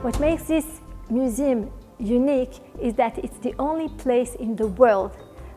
What makes this museum unique is that it's the only place in the world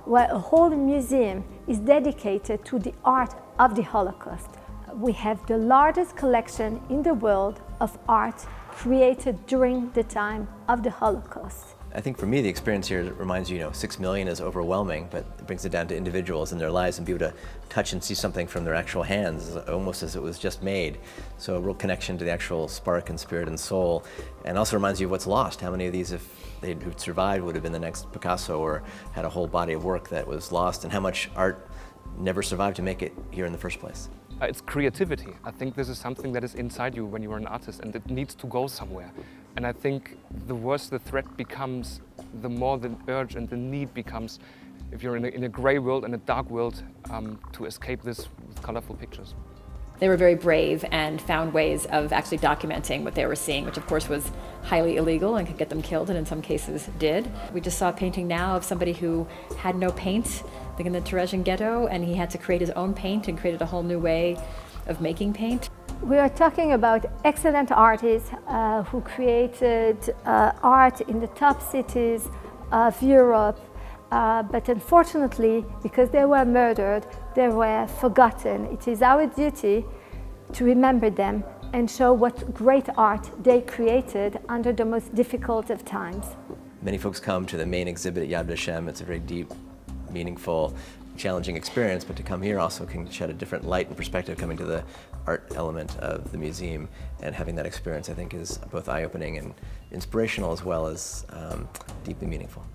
where a whole museum is dedicated to the art of the Holocaust. We have the largest collection in the world of art created during the time of the Holocaust. I think for me, the experience here reminds you, 6 million is overwhelming, but it brings it down to individuals and their lives and be able to touch and see something from their actual hands, almost as it was just made. So a real connection to the actual spark and spirit and soul. And also reminds you of what's lost. How many of these, if they'd survived, would have been the next Picasso or had a whole body of work that was lost, and how much art never survived to make it here in the first place. It's creativity. I think this is something that is inside you when you are an artist, and it needs to go somewhere. And I think the worse the threat becomes, the more the urge and the need becomes, if you're in a gray world and a dark world, to escape this with colorful pictures. They were very brave and found ways of actually documenting what they were seeing, which of course was highly illegal and could get them killed, and in some cases did. We just saw a painting now of somebody who had no paint, like in the Terezin ghetto, and he had to create his own paint and created a whole new way of making paint. We are talking about excellent artists who created art in the top cities of Europe, but unfortunately, because they were murdered, they were forgotten. It is our duty to remember them and show what great art they created under the most difficult of times. Many folks come to the main exhibit at Yad Vashem. It's a very deep, meaningful, challenging experience, but to come here also can shed a different light and perspective coming to the art element of the museum, and having that experience I think is both eye-opening and inspirational as well as deeply meaningful.